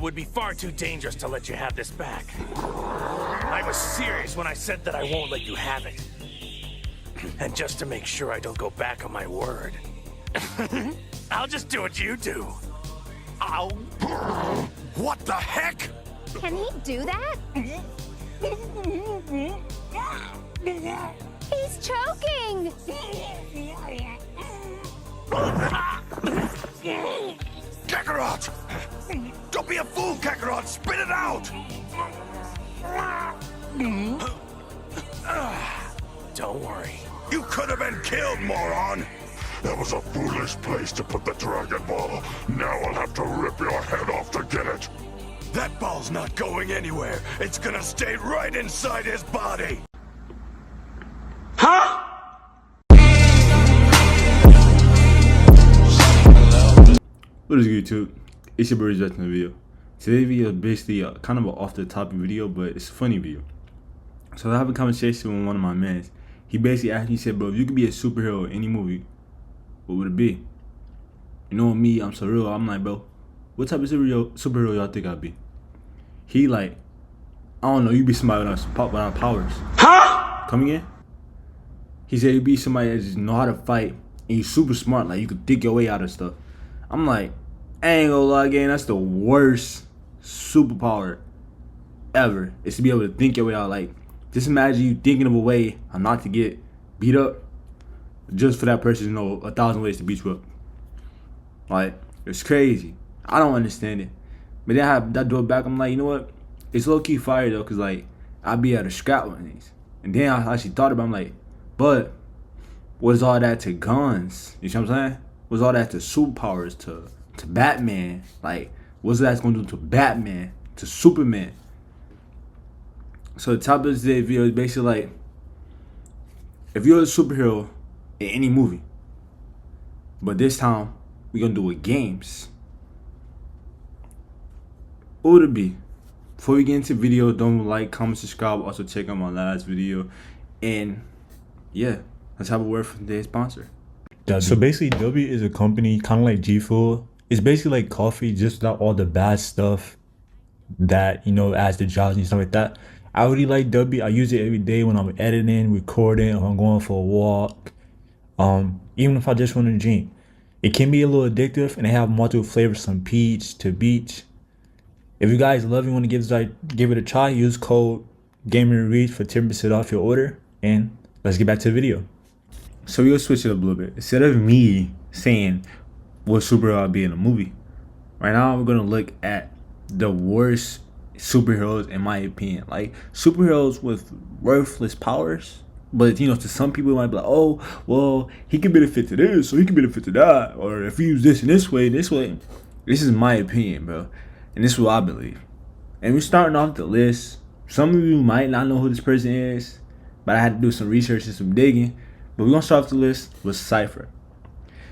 would be far too dangerous to let you have this back. I was serious when I said that I won't let you have it. And just to make sure I don't go back on my word, I'll just do what you do. Ow. What the heck? Can he do that? He's choking! Kakarot! Don't be a fool, Kakarot! Spit it out! Don't worry. You could have been killed, moron! That was a foolish place to put the Dragon Ball. Now I'll have to rip your head off to get it. That ball's not going anywhere. It's gonna stay right inside his body. What is YouTube? It's your boy Reese back in the video. Today's video is basically kind of an off the topic video, but it's a funny video. So I have a conversation with one of my mans. He basically asked me, he said, bro, if you could be a superhero in any movie, what would it be? You know me, I'm so real. I'm like, bro, what type of superhero y'all think I'd be? He like, I don't know, you be somebody without powers. Huh? Come again? He said you'd be somebody that just know how to fight and you super smart, like you could think your way out of stuff. I'm like, I ain't gonna lie, gang, that's the worst superpower ever. Is to be able to think your way out. Like, just imagine you thinking of a way not to get beat up, just for that person to know 1,000 ways to beat you up. Like, it's crazy. I don't understand it. But then I have that door back, I'm like, you know what? It's low-key fire though, cause like I'd be able to scrap with these. And then I actually thought about it, I'm like, but what is all that to guns? You know what I'm saying? What's all that to superpowers, to Batman? Like, what's that gonna do to Batman, to Superman? So the topic of today's video is basically like, if you're a superhero in any movie, but this time we're gonna do it games, what would it be? Before we get into the video, don't like, comment, subscribe. Also check out my last video. And yeah, let's have a word from today's sponsor. So basically, W is a company kind of like G Fuel. It's basically like coffee, just without all the bad stuff that, you know, adds the jobs and stuff like that. I really like W. I use it every day when I'm editing, recording, if I'm going for a walk. Even if I just want to drink. It can be a little addictive, and they have multiple flavors from peach to beach. If you guys love it, want to give it a try, use code GamerReach for 10% off your order. And let's get back to the video. So we're gonna switch it up a little bit. Instead of me saying what superhero I'd be in a movie, right now we're gonna look at the worst superheroes in my opinion. Like superheroes with worthless powers, but you know, to some people it might be like, oh, well, he can benefit to this, or he can benefit to that, or if you use this in this way. This is my opinion, bro, and this is what I believe. And we're starting off the list. Some of you might not know who this person is, but I had to do some research and some digging. But we're gonna start off the list with Cypher.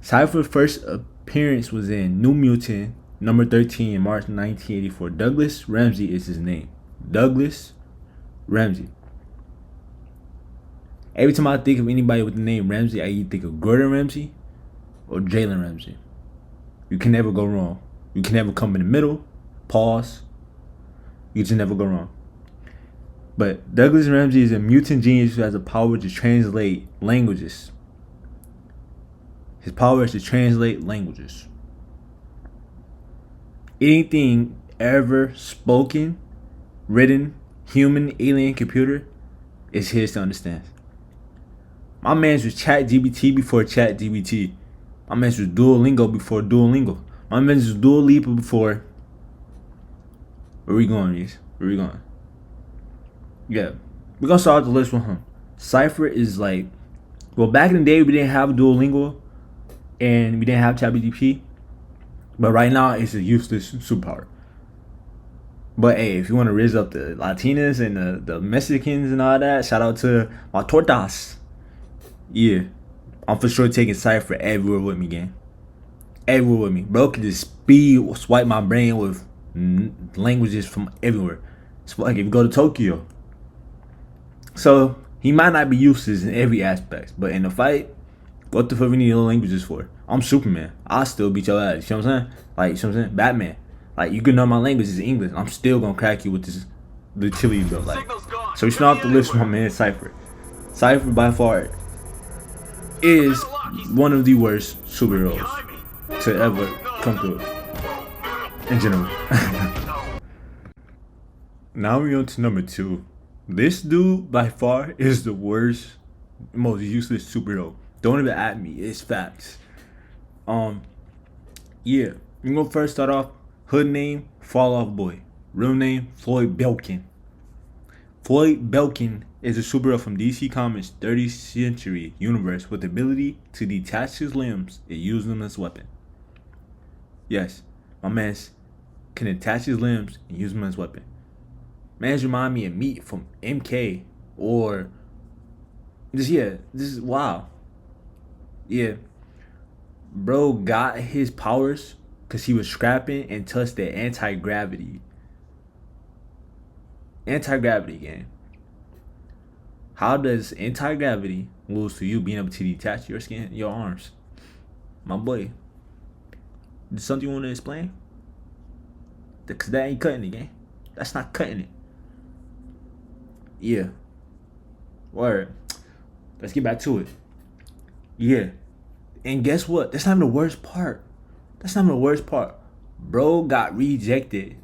Cypher's first appearance was in New Mutant number 13 in March 1984. Douglas Ramsey is his name. Douglas Ramsey. Every time I think of anybody with the name Ramsey, I either think of Gordon Ramsay or Jalen Ramsey. You can never go wrong. You can never come in the middle. Pause. You just never go wrong. But Douglas Ramsey is a mutant genius who has the power to translate languages. His power is to translate languages. Anything ever spoken, written, human, alien, computer, is his to understand. My man's was ChatGPT before ChatGPT. My man's was Duolingo before Duolingo. My man's was Dua Lipa before. Where we going, Reese? Where we going? Yeah, we're gonna start out the list with him. Cypher is like, well, back in the day we didn't have Duolingo and we didn't have ChatGPT, but right now it's a useless superpower. But hey, if you want to raise up the Latinas and the Mexicans and all that, shout out to my tortas. Yeah, I'm for sure taking Cypher everywhere with me, gang. Everywhere with me, bro. Could just speed swipe my brain with languages from everywhere. It's like if you go to Tokyo. So he might not be useless in every aspect, but in a fight, what the fuck we need languages for? I'm Superman. I'll still beat your ass. You know what I'm saying? Like, you know what I'm saying? Batman. Like, you can know my language is English. I'm still gonna crack you with this the chili build. Like, so we should not have to listen to my man Cypher. Cypher by far is one of the worst superheroes to ever come through in general. Now we're on to number 2. This dude by far is the worst, most useless superhero. Don't even at me. It's facts. Yeah. We're gonna first start off. Hood name, Fall Off Boy. Real name, Floyd Belkin. Floyd Belkin is a superhero from DC Comics' 30th Century universe with the ability to detach his limbs and use them as a weapon. Yes, my man can attach his limbs and use them as a weapon. Man's remind me of Meat from MK or this is wow. Yeah. Bro got his powers because he was scrapping and touched the anti-gravity. Anti-gravity game. How does anti-gravity lose to you being able to detach your skin, your arms? My boy. Is something you want to explain? Because that ain't cutting it, gang. That's not cutting it. Yeah. Word. Let's get back to it. Yeah. And guess what? That's not even the worst part. Bro got rejected.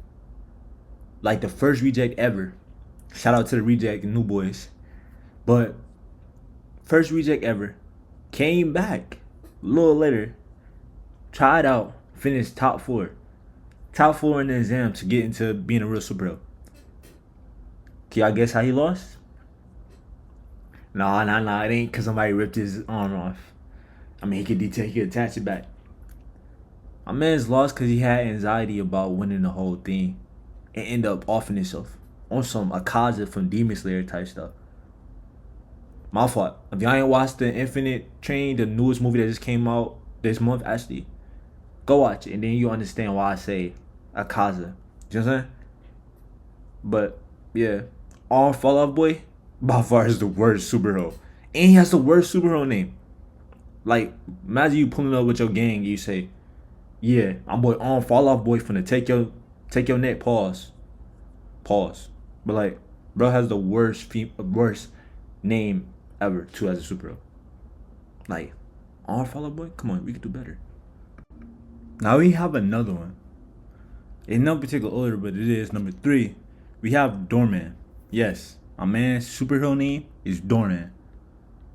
Like the first reject ever. Shout out to the reject New Boys. But first reject ever. Came back a little later. Tried out. Finished top 4. Top 4 in the exam to get into being a real superhero. Can y'all guess how he lost? Nah. It ain't because somebody ripped his arm off. I mean, he could attach it back. My man's lost because he had anxiety about winning the whole thing and end up offing himself on some Akaza from Demon Slayer type stuff. My fault. If y'all ain't watched the Infinite Train, the newest movie that just came out this month, actually, go watch it and then you understand why I say Akaza. You know what I'm saying? But yeah, All Fall Off Boy by far is the worst superhero, and he has the worst superhero name. Like, imagine you pulling up with your gang and you say, yeah, I'm boy on Fall Off Boy finna take your neck, pause. But like, bro has the worst name ever too as a superhero. Like, on Fall Off Boy? Come on, we could do better. Now we have another one. In no particular order, but it is number 3. We have Doorman. Yes, my man's superhero name is Doorman.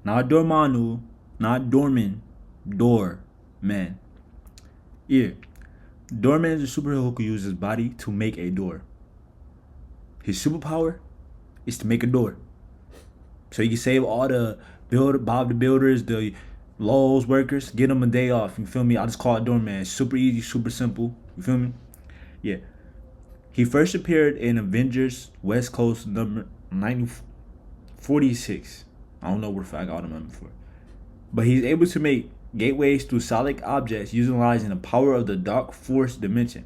Not Dormammu, not Dorman, Doorman. Yeah, Doorman is a superhero who can use his body to make a door. His superpower is to make a door. So you can save all the Bob the Builders, the Lowe's workers, get them a day off. You feel me? I just call it Doorman. It's super easy, super simple. You feel me? Yeah. He first appeared in Avengers West Coast number 946. I don't know where I got him before. But he's able to make gateways through solid objects utilizing the power of the Dark Force dimension.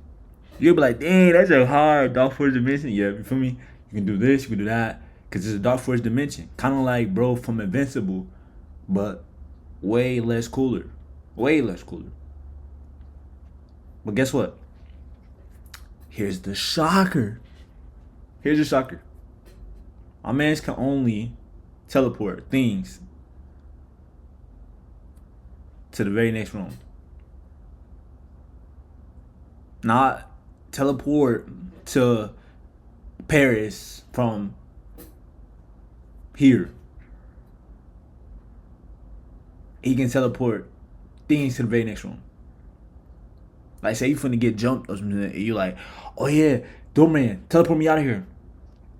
You'll be like, dang, that's a hard Dark Force dimension. Yeah, you feel me? You can do this, you can do that. Because it's a Dark Force dimension. Kind of like, bro, from Invincible. But way less cooler. Way less cooler. But guess what? Here's the shocker. My mans can only teleport things to the very next room. Not teleport to Paris from here. He can teleport things to the very next room. Like, say you finna get jumped or something, and you like, oh yeah, Doorman, teleport me out of here.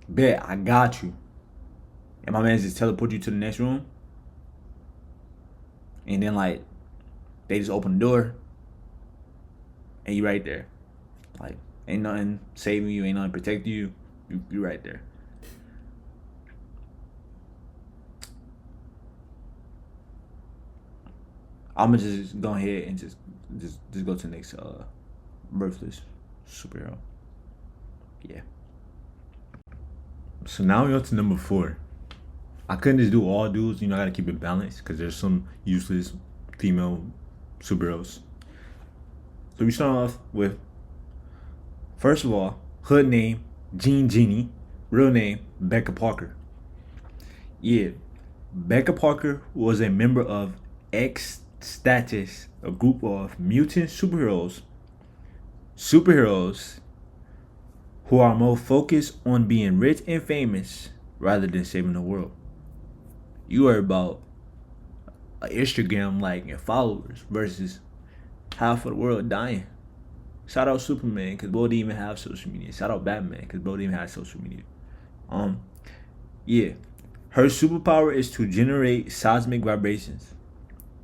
Bet, I got you. And my man just teleport you to the next room. And then like, they just open the door. And you right there. Like, ain't nothing saving you, ain't nothing protecting you. You right there. I'ma just go ahead and just go to the next birthless superhero. Yeah. So now we're on to number 4. I couldn't just do all dudes, I gotta keep it balanced because there's some useless female superheroes. So we start off with First of all, hood name Jean Genie, real name Becca Parker. Yeah, Becca Parker was a member of X Status, a group of mutant superheroes. Superheroes who are more focused on being rich and famous rather than saving the world. You are about an Instagram like and followers versus half of the world dying. Shout out Superman because bro didn't even have social media. Shout out Batman because bro didn't even have social media. Yeah, her superpower is to generate seismic vibrations.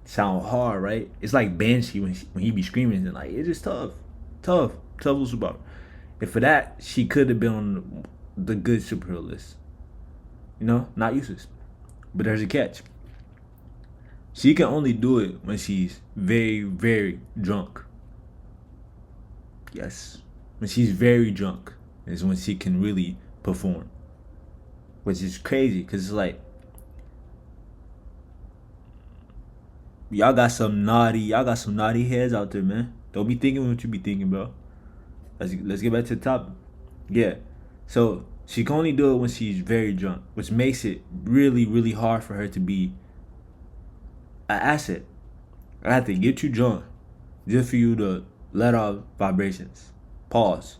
Sound hard, right? It's like Banshee when he be screaming and like it's just tough little superpower. And for that, she could have been on the good superhero list. You know, not useless. But there's a catch. She can only do it when she's very, very drunk. Yes. When she's very drunk is when she can really perform. Which is crazy, because it's like, y'all got some naughty heads out there, man. Don't be thinking what you be thinking, bro. Let's get back to the topic. Yeah. So she can only do it when she's very drunk, which makes it really, really hard for her to be an asset. I have to get you drunk just for you to let off vibrations. Pause.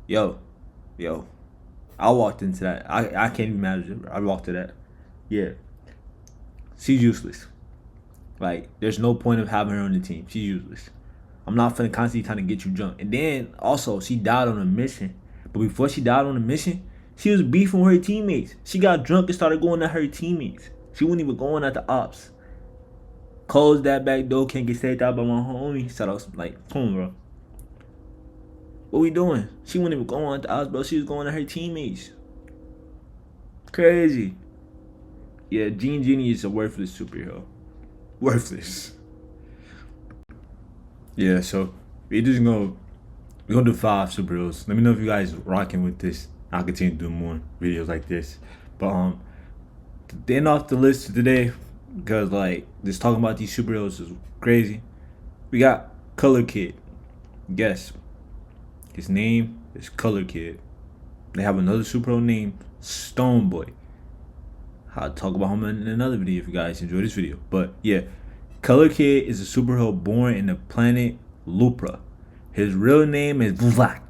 Yo. I walked into that. I can't even imagine. I walked to that. Yeah. She's useless. Like, there's no point of having her on the team. She's useless. I'm not finna constantly trying to get you drunk. And then, also, she died on a mission. But before she died on the mission, she was beefing with her teammates. She got drunk and started going at her teammates. She wasn't even going at the ops. Close that back door, can't get saved out by my homie. So I was like, come on, bro. What we doing? She wasn't even going at the ops, bro. She was going at her teammates. Crazy. Yeah, Jean Genie is a worthless superhero. Worthless. Yeah, so we're gonna do 5 superheroes. Let me know if you guys rocking with this. I'll continue to do more videos like this. But to end off the list today, because like just talking about these superheroes is crazy. We got Color Kid. Yes, his name is Color Kid. They have another superhero named Stone Boy. I'll talk about him in another video if you guys enjoy this video. But yeah, Color Kid is a superhero born in the planet Lupra. His real name is Vlak.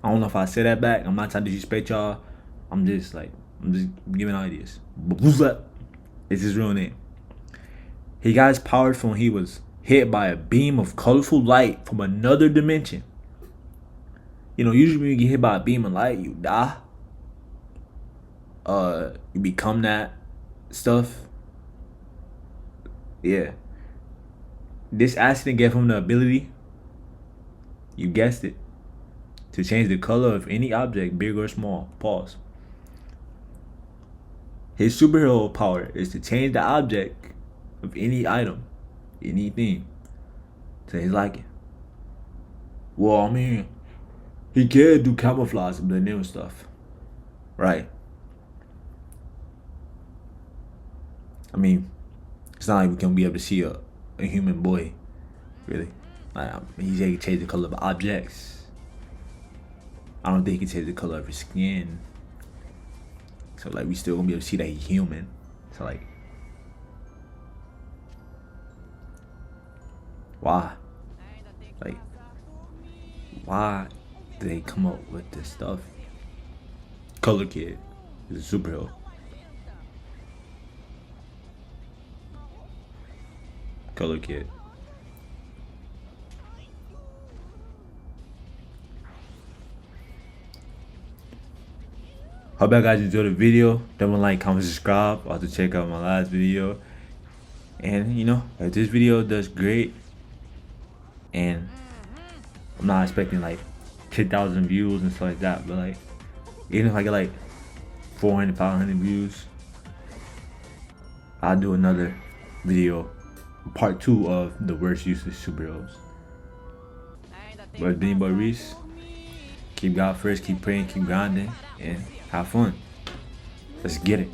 I don't know if I said that back. I'm not trying to disrespect y'all. I'm just giving ideas. But Vlak is his real name. He got his powers from when he was hit by a beam of colorful light from another dimension. You know, usually when you get hit by a beam of light, you die. You become that stuff. Yeah. This accident gave him the ability, you guessed it, to change the color of any object, big or small. Pause. His superhero power is to change the object of any item, anything, to his liking. Well, I mean, he can do camouflage and blend in with stuff, right? I mean, it's not like we can be able to see a human boy, really. Like, he can change the color of objects. I don't think he can change the color of his skin. So like, we still gonna be able to see that he's human. So like, why? Like, why did they come up with this stuff? Color Kid is a superhero. Color Kid. Hope you guys enjoyed the video. Don't like, comment, subscribe. Also check out my last video. And you know, if this video does great, and I'm not expecting like 10,000 views and stuff like that, but like, even if I get like 400, 500 views, I'll do another video, part 2 of the worst useless superheroes. But it's been boy Reese. Keep God first, keep praying, keep grinding, and have fun. Let's get it.